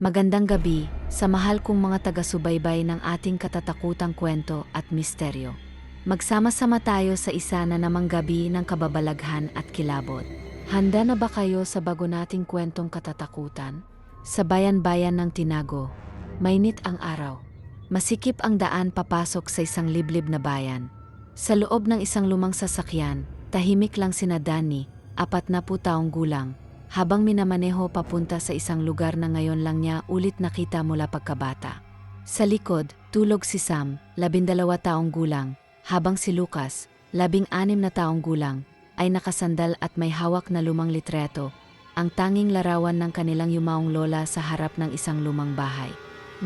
Magandang gabi sa mahal kong mga taga-subaybay ng ating katatakutang kwento at misteryo. Magsama-sama tayo sa isa na namang gabi ng kababalaghan at kilabot. Handa na ba kayo sa bago nating kwentong katatakutan? Sa bayan-bayan ng Tinago, mainit ang araw. Masikip ang daan papasok sa isang liblib na bayan. Sa loob ng isang lumang sasakyan, tahimik lang sina Danny, 40 taong gulang, habang minamaneho papunta sa isang lugar na ngayon lang niya ulit nakita mula pagkabata. Sa likod, tulog si Sam, 12 taong gulang, habang si Lucas, 16 na taong gulang, ay nakasandal at may hawak na lumang litreto, ang tanging larawan ng kanilang yumaong lola sa harap ng isang lumang bahay.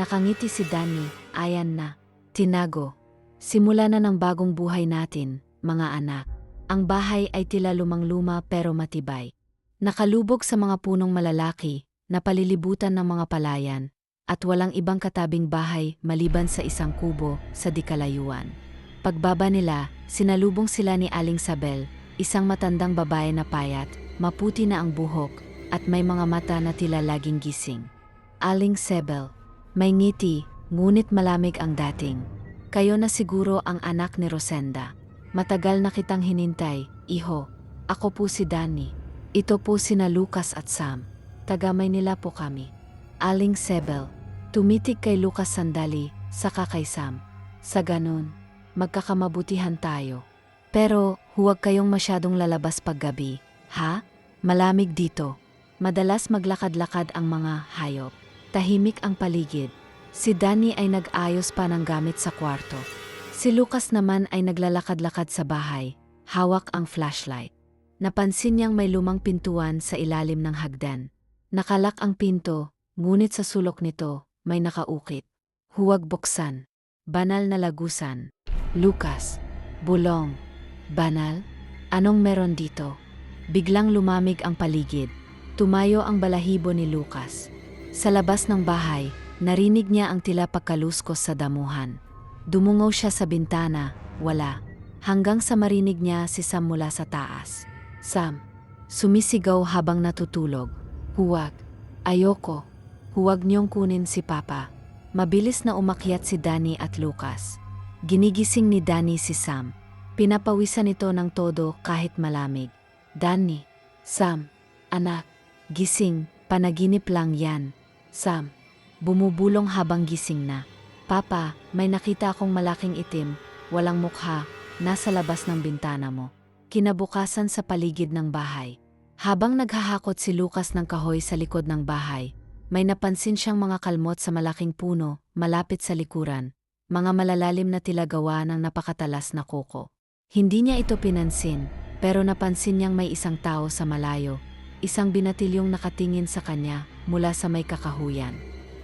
Nakangiti si Danny, ayan na. Tinago. Simula na ng bagong buhay natin, mga anak. Ang bahay ay tila lumang-luma pero matibay. Nakalubog sa mga punong malalaki, napalilibutan ng mga palayan, at walang ibang katabing bahay maliban sa isang kubo sa dikalayuan. Pagbaba nila, sinalubong sila ni Aling Sabel, isang matandang babae na payat, maputi na ang buhok, at may mga mata na tila laging gising. Aling Sabel, may ngiti, ngunit malamig ang dating. Kayo na siguro ang anak ni Rosenda. Matagal na kitang hinintay, iho. Ako po si Danny. Ito po sina Lucas at Sam. Taga Maynila po kami. Aling Sabel, tumitig kay Lucas sandali, saka kay Sam. Sa ganun, magkakamabutihan tayo. Pero huwag kayong masyadong lalabas paggabi, ha? Malamig dito. Madalas maglakad-lakad ang mga hayop. Tahimik ang paligid. Si Danny ay nag-ayos pa ng gamit sa kwarto. Si Lucas naman ay naglalakad-lakad sa bahay, hawak ang flashlight. Napansin niyang may lumang pintuan sa ilalim ng hagdan. Nakalak ang pinto, ngunit sa sulok nito, may nakaukit. Huwag buksan. Banal na lagusan. Lucas. Bulong. Banal? Anong meron dito? Biglang lumamig ang paligid. Tumayo ang balahibo ni Lucas. Sa labas ng bahay, narinig niya ang tila pagkaluskos sa damuhan. Dumungaw siya sa bintana, wala. Hanggang sa marinig niya si Sam mula sa taas. Sam, sumisigaw habang natutulog. Huwag. Ayoko. Huwag niyong kunin si Papa. Mabilis na umakyat si Danny at Lucas. Ginigising ni Danny si Sam. Pinapawisan ito ng todo kahit malamig. Danny. Sam. Anak. Gising. Panaginip lang yan. Sam. Bumubulong habang gising na. Papa, may nakita akong malaking itim, walang mukha, nasa labas ng bintana mo. Kinabukasan sa paligid ng bahay. Habang naghahakot si Lucas ng kahoy sa likod ng bahay, may napansin siyang mga kalmot sa malaking puno, malapit sa likuran, mga malalalim na tila gawa ng napakatalas na kuko. Hindi niya ito pinansin, pero napansin niyang may isang tao sa malayo, isang binatilyong nakatingin sa kanya mula sa may kakahuyan.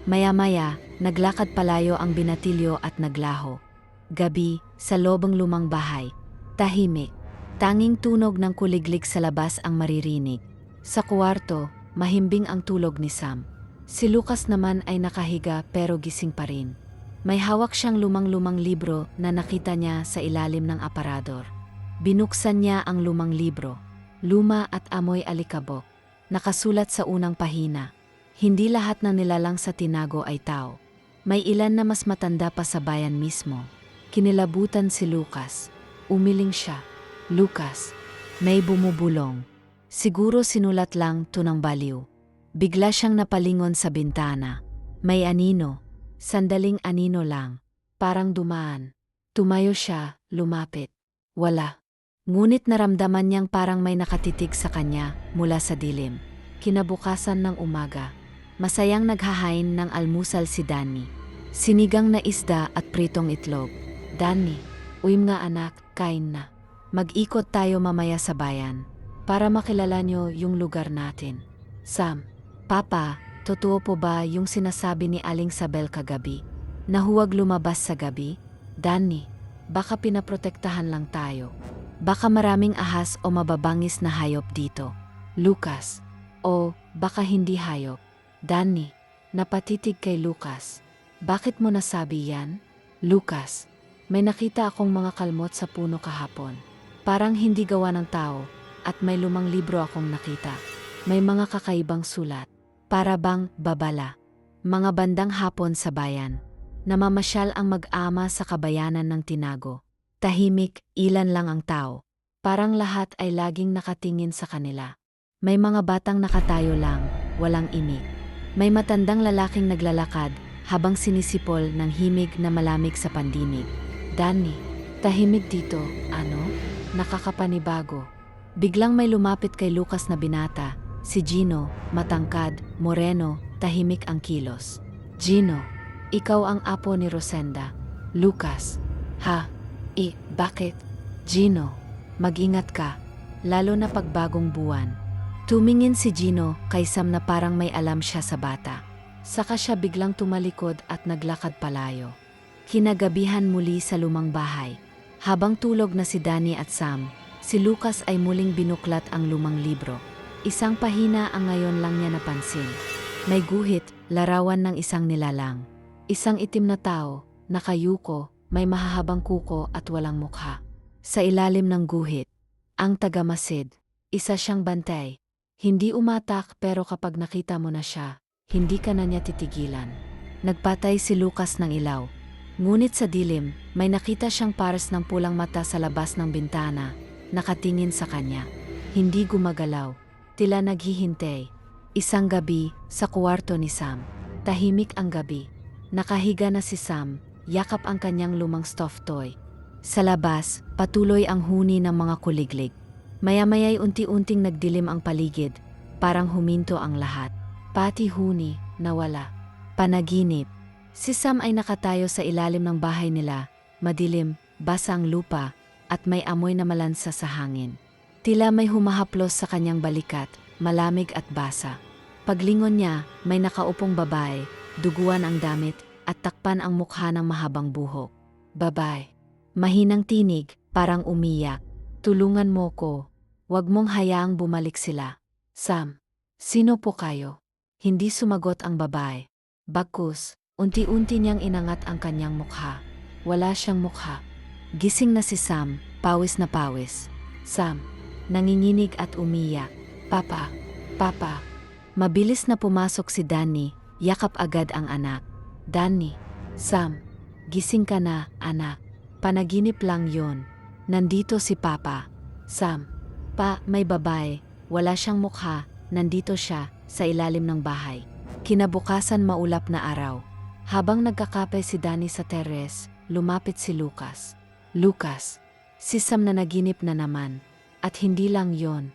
Maya-maya, naglakad palayo ang binatilyo at naglaho. Gabi, sa lobang lumang bahay. Tahimik. Tanging tunog ng kuliglig sa labas ang maririnig. Sa kwarto, mahimbing ang tulog ni Sam. Si Lucas naman ay nakahiga pero gising pa rin. May hawak siyang lumang-lumang libro na nakita niya sa ilalim ng aparador. Binuksan niya ang lumang libro. Luma at amoy alikabok. Nakasulat sa unang pahina. Hindi lahat ng nilalang sa Tinago ay tao. May ilan na mas matanda pa sa bayan mismo. Kinilabutan si Lucas. Umiling siya. Lucas, may bumubulong. Siguro sinulat lang to ng baliw. Bigla siyang napalingon sa bintana. May anino. Sandaling anino lang. Parang dumaan. Tumayo siya, lumapit. Wala. Ngunit naramdaman niyang parang may nakatitig sa kanya mula sa dilim. Kinabukasan ng umaga. Masayang naghahain ng almusal si Danny. Sinigang na isda at pritong itlog. Danny, uym nga anak, kain na. Mag-ikot tayo mamaya sa bayan para makilala niyo yung lugar natin. Sam, Papa, totoo po ba yung sinasabi ni Aling Sabel kagabi? Na huwag lumabas sa gabi? Danny, baka pinaprotektahan lang tayo. Baka maraming ahas o mababangis na hayop dito. Lucas, o baka hindi hayop. Danny, napatitig kay Lucas. Bakit mo nasabi yan? Lucas, may nakita akong mga kalmot sa puno kahapon. Parang hindi gawa ng tao, at may lumang libro akong nakita. May mga kakaibang sulat. Para bang babala. Mga bandang hapon sa bayan. Namamasyal ang mag-ama sa kabayanan ng Tinago. Tahimik, ilan lang ang tao. Parang lahat ay laging nakatingin sa kanila. May mga batang nakatayo lang, walang imik. May matandang lalaking naglalakad habang sinisipol ng himig na malamig sa pandinig. Danny, tahimik dito, ano? Nakakapanibago. Biglang may lumapit kay Lucas na binata, si Gino, matangkad, moreno, tahimik ang kilos. Gino, ikaw ang apo ni Rosenda. Lucas, ha? Bakit? Gino, mag-ingat ka, lalo na pagbagong buwan. Tumingin si Gino kay Sam na parang may alam siya sa bata. Saka siya biglang tumalikod at naglakad palayo. Kinagabihan muli sa lumang bahay. Habang tulog na si Danny at Sam, si Lucas ay muling binuklat ang lumang libro. Isang pahina ang ngayon lang niya napansin. May guhit, larawan ng isang nilalang. Isang itim na tao, nakayuko, may mahahabang kuko at walang mukha. Sa ilalim ng guhit, ang tagamasid, isa siyang bantay. Hindi umatak pero kapag nakita mo na siya, hindi ka na niya titigilan. Nagpatay si Lucas ng ilaw. Ngunit sa dilim, may nakita siyang pares ng pulang mata sa labas ng bintana, nakatingin sa kanya. Hindi gumagalaw, tila naghihintay. Isang gabi, sa kwarto ni Sam. Tahimik ang gabi. Nakahiga na si Sam, yakap ang kanyang lumang stuffed toy. Sa labas, patuloy ang huni ng mga kuliglig. Maya-maya'y unti-unting nagdilim ang paligid, parang huminto ang lahat. Pati huni, nawala. Panaginip. Si Sam ay nakatayo sa ilalim ng bahay nila, madilim, basa ang lupa, at may amoy na malansa sa hangin. Tila may humahaplos sa kanyang balikat, malamig at basa. Paglingon niya, may nakaupong babae, duguan ang damit, at takpan ang mukha ng mahabang buhok. Babae. Mahinang tinig, parang umiyak. Tulungan mo ko. Huwag mong hayaang bumalik sila. Sam, sino po kayo? Hindi sumagot ang babae. Bagkus, unti-unti niyang inangat ang kanyang mukha. Wala siyang mukha. Gising na si Sam, pawis na pawis. Sam, nanginginig at umiyak. Papa, Papa. Mabilis na pumasok si Danny, yakap agad ang anak. Danny, Sam, gising ka na, anak. Panaginip lang yon. Nandito si Papa. Sam, may babae, wala siyang mukha, nandito siya, sa ilalim ng bahay. Kinabukasan maulap na araw. Habang nagkakape si Danny sa teres, lumapit si Lucas. Lucas, si Sam na naginip na naman. At hindi lang yon.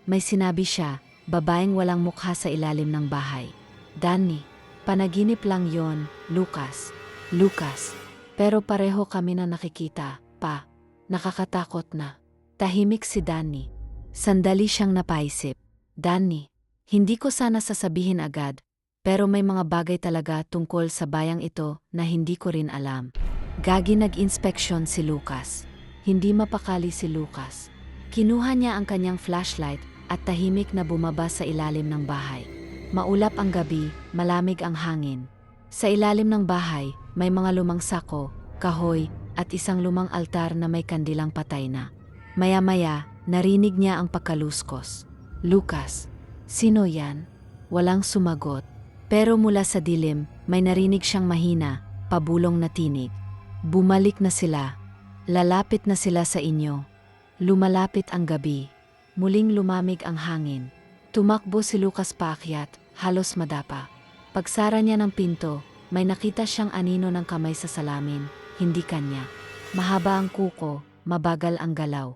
May sinabi siya, babaeng walang mukha sa ilalim ng bahay. Danny, panaginip lang yon, Lucas. Lucas, pero pareho kami na nakikita, pa. Nakakatakot na. Tahimik si Danny. Sandali siyang napaisip. Danny, hindi ko sana sasabihin agad, pero may mga bagay talaga tungkol sa bayang ito na hindi ko rin alam. Gagi nag-inspeksyon si Lucas. Hindi mapakali si Lucas. Kinuha niya ang kanyang flashlight at tahimik na bumaba sa ilalim ng bahay. Maulap ang gabi, malamig ang hangin. Sa ilalim ng bahay, may mga lumang sako, kahoy, at isang lumang altar na may kandilang patay na. Maya-maya, narinig niya ang pagkaluskos. Lucas, sino yan? Walang sumagot. Pero mula sa dilim, may narinig siyang mahina, pabulong na tinig. Bumalik na sila. Lalapit na sila sa inyo. Lumalapit ang gabi. Muling lumamig ang hangin. Tumakbo si Lucas paakyat, halos madapa. Pagsara niya ng pinto, may nakita siyang anino ng kamay sa salamin, hindi kanya. Mahaba ang kuko, mabagal ang galaw.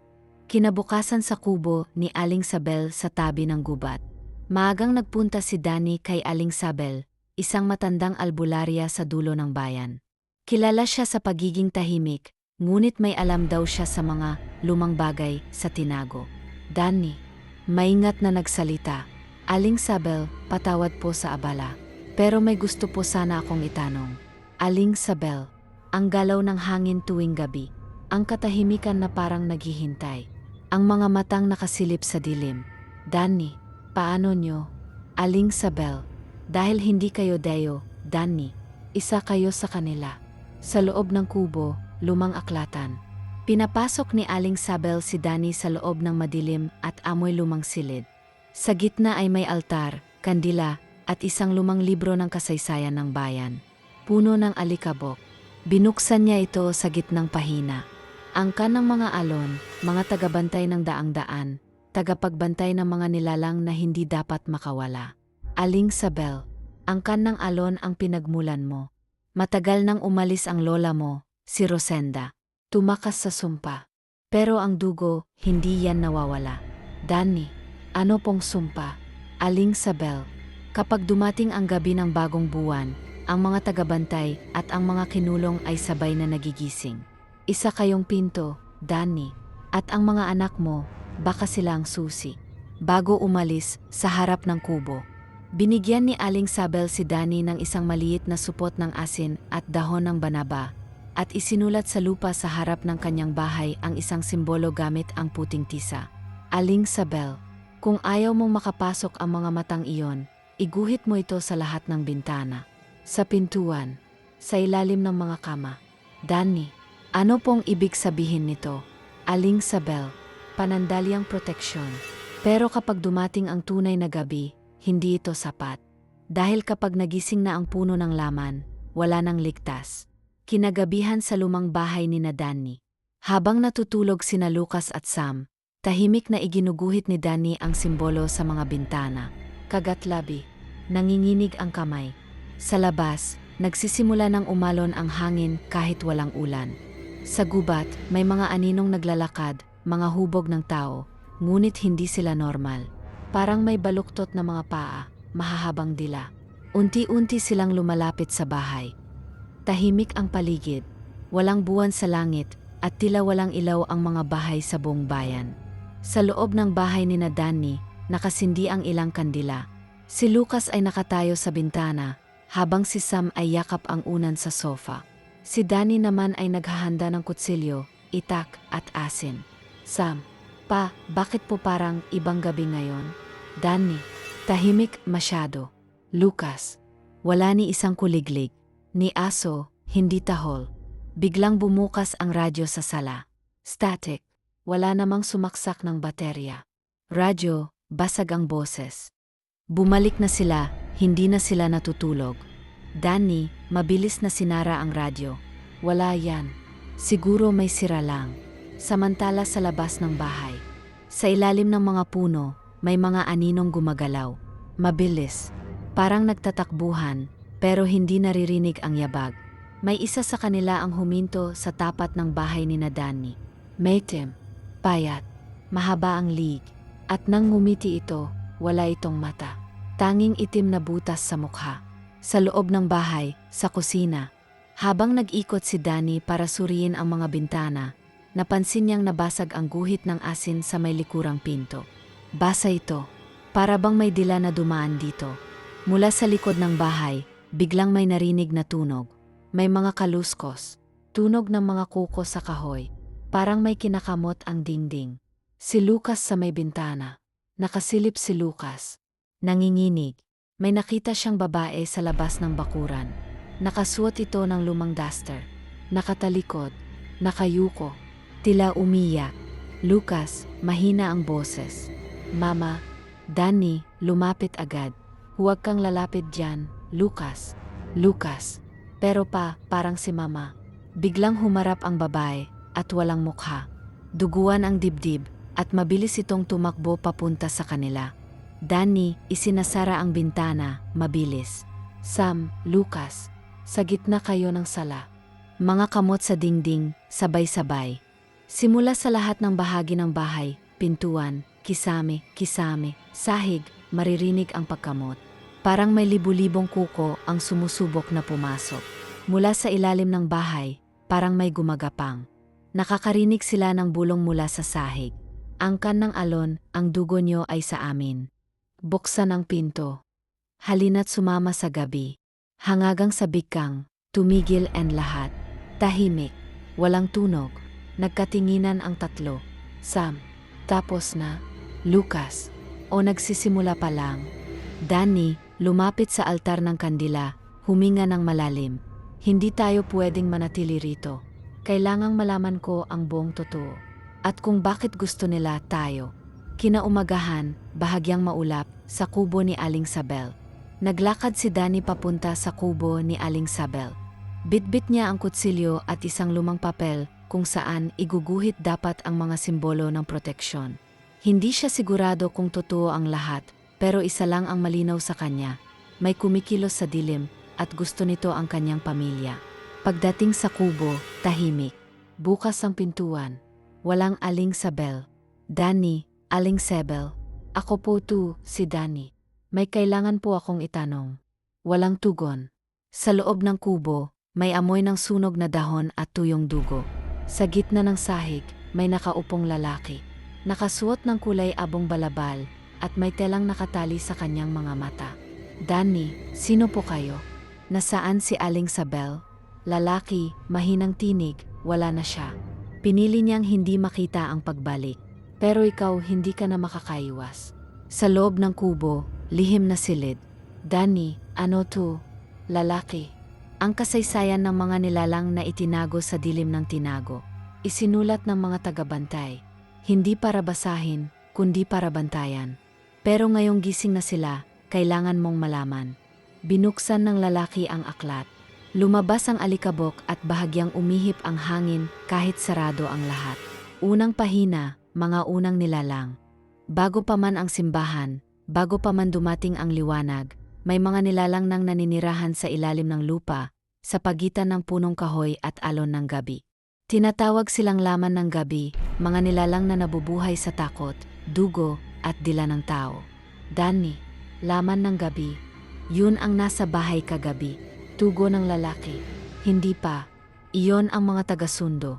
Kinabukasan sa kubo ni Aling Sabel sa tabi ng gubat. Maagang nagpunta si Danny kay Aling Sabel, isang matandang albularya sa dulo ng bayan. Kilala siya sa pagiging tahimik, ngunit may alam daw siya sa mga lumang bagay sa Tinago. Danny, maingat na nagsalita. Aling Sabel, patawad po sa abala. Pero may gusto po sana akong itanong. Aling Sabel, ang galaw ng hangin tuwing gabi, ang katahimikan na parang naghihintay, ang mga matang nakasilip sa dilim. Danny, paano nyo? Aling Sabel, dahil hindi kayo Deo, Danny, isa kayo sa kanila. Sa loob ng kubo, lumang aklatan. Pinapasok ni Aling Sabel si Danny sa loob ng madilim at amoy lumang silid. Sa gitna ay may altar, kandila, at isang lumang libro ng kasaysayan ng bayan. Puno ng alikabok. Binuksan niya ito sa gitnang pahina. Angkan ng mga alon, mga tagabantay ng daang-daan, tagapagbantay ng mga nilalang na hindi dapat makawala. Aling Sabel, angkan ng alon ang pinagmulan mo. Matagal nang umalis ang lola mo, si Rosenda. Tumakas sa sumpa. Pero ang dugo, hindi yan nawawala. Danny, ano pong sumpa? Aling Sabel, kapag dumating ang gabi ng bagong buwan, ang mga tagabantay at ang mga kinulong ay sabay na nagigising. Isa kayong pinto, Danny, at ang mga anak mo, baka sila ang susi. Bago umalis, sa harap ng kubo. Binigyan ni Aling Sabel si Danny ng isang maliit na supot ng asin at dahon ng banaba, at isinulat sa lupa sa harap ng kanyang bahay ang isang simbolo gamit ang puting tisa. Aling Sabel, kung ayaw mong makapasok ang mga matang iyon, iguhit mo ito sa lahat ng bintana. Sa pintuan, sa ilalim ng mga kama. Danny, ano pong ibig sabihin nito? Aling Sabel, panandalyang proteksyon. Pero kapag dumating ang tunay na gabi, hindi ito sapat. Dahil kapag nagising na ang puno ng laman, wala nang ligtas. Kinagabihan sa lumang bahay ni Danny. Habang natutulog sina Lucas at Sam, tahimik na iginuguhit ni Danny ang simbolo sa mga bintana. Kagatlabi, nanginginig ang kamay. Sa labas, nagsisimula ng umalon ang hangin kahit walang ulan. Sa gubat, may mga aninong naglalakad, mga hubog ng tao, ngunit hindi sila normal. Parang may baluktot na mga paa, mahahabang dila. Unti-unti silang lumalapit sa bahay. Tahimik ang paligid, walang buwan sa langit, at tila walang ilaw ang mga bahay sa buong bayan. Sa loob ng bahay ni Danny, nakasindi ang ilang kandila. Si Lucas ay nakatayo sa bintana, habang si Sam ay yakap ang unan sa sofa. Si Danny naman ay naghahanda ng kutsilyo, itak at asin. Sam, pa, bakit po parang ibang gabi ngayon? Danny, tahimik masyado. Lucas, wala ni isang kuliglig. Ni aso, hindi tahol. Biglang bumukas ang radyo sa sala. Static, wala namang sumaksak ng baterya. Radyo, basag ang boses. Bumalik na sila, hindi na sila natutulog. Danny, mabilis na sinara ang radyo. Wala yan. Siguro may sira lang. Samantala sa labas ng bahay. Sa ilalim ng mga puno, may mga aninong gumagalaw. Mabilis. Parang nagtatakbuhan, pero hindi naririnig ang yabag. May isa sa kanila ang huminto sa tapat ng bahay ni Danny. Maitim, payat, mahaba ang lig, at nang ngumiti ito, wala itong mata. Tanging itim na butas sa mukha. Sa loob ng bahay, sa kusina, habang nag-ikot si Danny para suriin ang mga bintana, napansin niyang nabasag ang guhit ng asin sa may likurang pinto. Basa ito, para bang may dila na dumaan dito. Mula sa likod ng bahay, biglang may narinig na tunog. May mga kaluskos, tunog ng mga kuko sa kahoy, parang may kinakamot ang dingding. Si Lucas sa may bintana. Nakasilip si Lucas. Nanginginig. May nakita siyang babae sa labas ng bakuran. Nakasuot ito ng lumang duster. Nakatalikod. Nakayuko. Tila umiyak. Lucas, mahina ang boses. Mama, Danny, lumapit agad. Huwag kang lalapit dyan, Lucas. Lucas. Pero pa, parang si Mama. Biglang humarap ang babae at walang mukha. Duguan ang dibdib at mabilis itong tumakbo papunta sa kanila. Danny, isinasara ang bintana, mabilis. Sam, Lucas, sa gitna kayo ng sala. Mga kamot sa dingding, sabay-sabay. Simula sa lahat ng bahagi ng bahay, pintuan, kisame, sahig, maririnig ang pagkamot. Parang may libu-libong kuko ang sumusubok na pumasok. Mula sa ilalim ng bahay, parang may gumagapang. Nakakarinig sila ng bulong mula sa sahig. Angkan ng alon, ang dugo nyo ay sa amin. Buksan ang pinto. Halina't sumama sa gabi. Hangagang sa bigkang, tumigil and lahat. Tahimik, walang tunog. Nagkatinginan ang tatlo. Sam, tapos na? Lucas, o nagsisimula pa lang? Danny, lumapit sa altar ng kandila, huminga ng malalim. Hindi tayo pwedeng manatili rito. Kailangang malaman ko ang buong totoo. At kung bakit gusto nila tayo. Kinaumagahan, bahagyang maulap, sa kubo ni Aling Sabel. Naglakad si Danny papunta sa kubo ni Aling Sabel. Bitbit niya ang kutsilyo at isang lumang papel kung saan iguguhit dapat ang mga simbolo ng proteksyon. Hindi siya sigurado kung totoo ang lahat, pero isa lang ang malinaw sa kanya. May kumikilos sa dilim at gusto nito ang kanyang pamilya. Pagdating sa kubo, tahimik. Bukas ang pintuan. Walang Aling Sabel. Danny, Aling Sabel. Ako po si Danny. May kailangan po akong itanong. Walang tugon. Sa loob ng kubo, may amoy ng sunog na dahon at tuyong dugo. Sa gitna ng sahig, may nakaupong lalaki. Nakasuot ng kulay abong balabal at may telang nakatali sa kanyang mga mata. Danny, sino po kayo? Nasaan si Aling Sabel? Lalaki, mahinang tinig, wala na siya. Pinili niyang hindi makita ang pagbalik. Pero ikaw hindi ka na makakaiwas. Sa loob ng kubo, lihim na silid. Danny, ano to? Lalaki. Ang kasaysayan ng mga nilalang na itinago sa dilim ng tinago. Isinulat ng mga tagabantay. Hindi para basahin, kundi para bantayan. Pero ngayong gising na sila, kailangan mong malaman. Binuksan ng lalaki ang aklat. Lumabas ang alikabok at bahagyang umihip ang hangin kahit sarado ang lahat. Unang pahina, mga unang nilalang. Bago pa man ang simbahan, bago pa man dumating ang liwanag, may mga nilalang nang naninirahan sa ilalim ng lupa, sa pagitan ng punong kahoy at alon ng gabi. Tinatawag silang laman ng gabi, mga nilalang na nabubuhay sa takot, dugo, at dila ng tao. Danny, laman ng gabi. Yun ang nasa bahay kagabi. Tugo ng lalaki. Hindi pa. Iyon ang mga taga-sundo.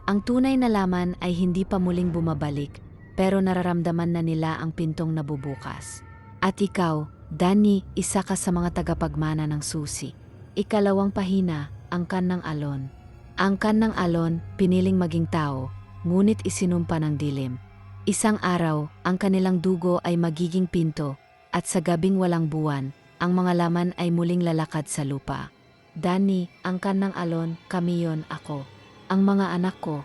Ang tunay na laman ay hindi pa muling bumabalik, pero nararamdaman na nila ang pintong nabubukas. At ikaw, Danny, isa ka sa mga tagapagmana ng susi. Ikalawang pahina, angkan ng alon. Angkan ng alon, piniling maging tao, ngunit isinumpa ng dilim. Isang araw, ang kanilang dugo ay magiging pinto, at sa gabing walang buwan, ang mga laman ay muling lalakad sa lupa. Danny, angkan ng alon, kami yon, ako. Ang mga anak ko.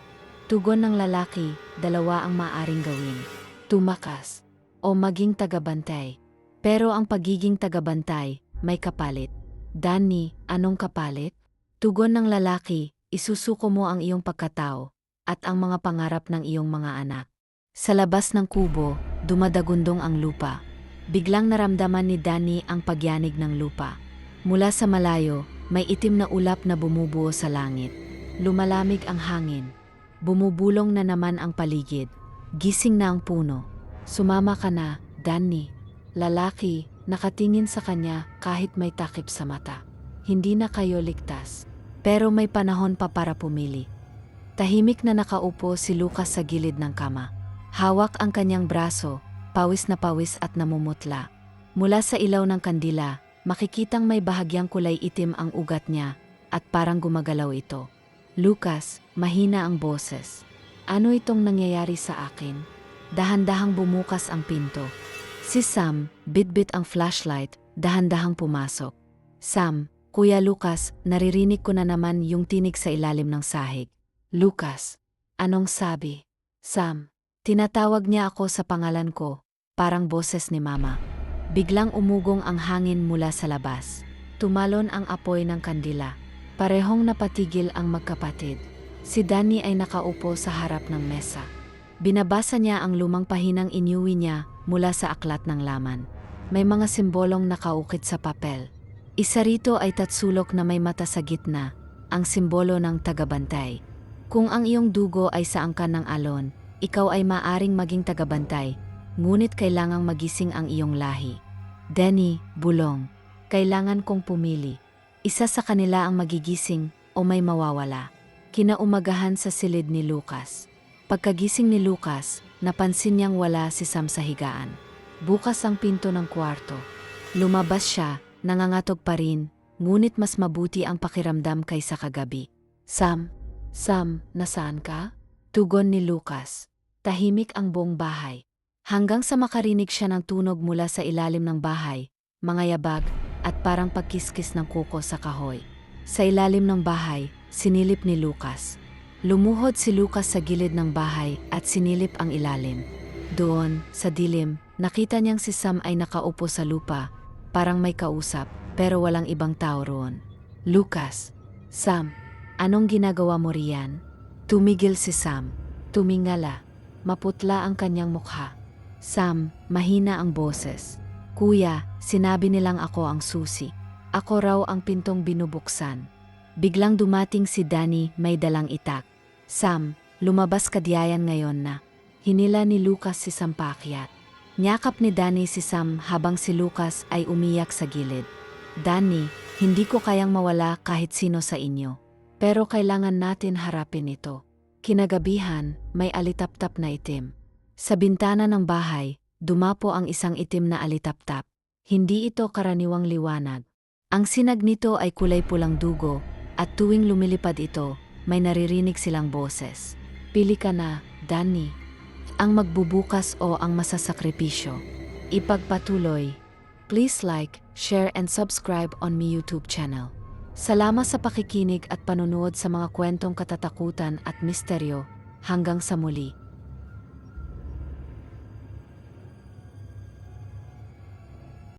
Tugon ng lalaki, dalawa ang maaring gawin. Tumakas o maging tagabantay. Pero ang pagiging tagabantay, may kapalit. Danny, anong kapalit? Tugon ng lalaki, isusuko mo ang iyong pagkatao at ang mga pangarap ng iyong mga anak. Sa labas ng kubo, dumadagundong ang lupa. Biglang naramdaman ni Danny ang pagyanig ng lupa. Mula sa malayo, may itim na ulap na bumubuo sa langit. Lumalamig ang hangin. Bumubulong na naman ang paligid. Gising na ang puno. Sumama ka na, Danny. Lalaki, nakatingin sa kanya kahit may takip sa mata. Hindi na kayo ligtas. Pero may panahon pa para pumili. Tahimik na nakaupo si Lucas sa gilid ng kama. Hawak ang kanyang braso, pawis na pawis at namumutla. Mula sa ilaw ng kandila, makikitang may bahagyang kulay itim ang ugat niya at parang gumagalaw ito. Lucas, mahina ang boses. Ano itong nangyayari sa akin? Dahan-dahang bumukas ang pinto. Si Sam, bitbit ang flashlight, dahan-dahang pumasok. Sam, Kuya Lucas, naririnig ko na naman yung tinig sa ilalim ng sahig. Lucas, anong sabi? Sam, tinatawag niya ako sa pangalan ko, parang boses ni Mama. Biglang umugong ang hangin mula sa labas. Tumalon ang apoy ng kandila. Parehong napatigil ang magkapatid. Si Danny ay nakaupo sa harap ng mesa. Binabasa niya ang lumang pahinang inyuwi niya mula sa aklat ng laman. May mga simbolong nakaukit sa papel. Isa rito ay tatsulok na may mata sa gitna, ang simbolo ng tagabantay. Kung ang iyong dugo ay sa angkan ng alon, ikaw ay maaring maging tagabantay, ngunit kailangang magising ang iyong lahi. Danny, bulong. Kailangan kong pumili. Isa sa kanila ang magigising o may mawawala. Kinaumagahan sa silid ni Lucas. Pagkagising ni Lucas, napansin niyang wala si Sam sa higaan. Bukas ang pinto ng kwarto. Lumabas siya, nangangatog pa rin, ngunit mas mabuti ang pakiramdam kaysa kagabi. Sam, nasaan ka? Tugon ni Lucas. Tahimik ang buong bahay. Hanggang sa makarinig siya ng tunog mula sa ilalim ng bahay, mga yabag, at parang pagkiskis ng kuko sa kahoy. Sa ilalim ng bahay, sinilip ni Lucas. Lumuhod si Lucas sa gilid ng bahay at sinilip ang ilalim. Doon, sa dilim, nakita niyang si Sam ay nakaupo sa lupa, parang may kausap, pero walang ibang tao roon. Lucas, Sam, anong ginagawa mo riyan? Tumigil si Sam. Tumingala. Maputla ang kanyang mukha. Sam, mahina ang boses. Kuya, sinabi nilang ako ang susi. Ako raw ang pintong binubuksan. Biglang dumating si Danny, may dalang itak. Sam, lumabas ka diyan ngayon na. Hinila ni Lucas si Sam paakyat. Niyakap ni Danny si Sam habang si Lucas ay umiyak sa gilid. Danny, hindi ko kayang mawala kahit sino sa inyo. Pero kailangan natin harapin ito. Kinagabihan, may alitaptap na itim. Sa bintana ng bahay, dumapo ang isang itim na alitaptap. Hindi ito karaniwang liwanag. Ang sinag nito ay kulay pulang dugo, at tuwing lumilipad ito, may naririnig silang boses. Pili ka na, Danny. Ang magbubukas o ang masasakripisyo. Ipagpatuloy. Please like, share and subscribe on my YouTube channel. Salamat sa pakikinig at panunood sa mga kwentong katatakutan at misteryo. Hanggang sa muli.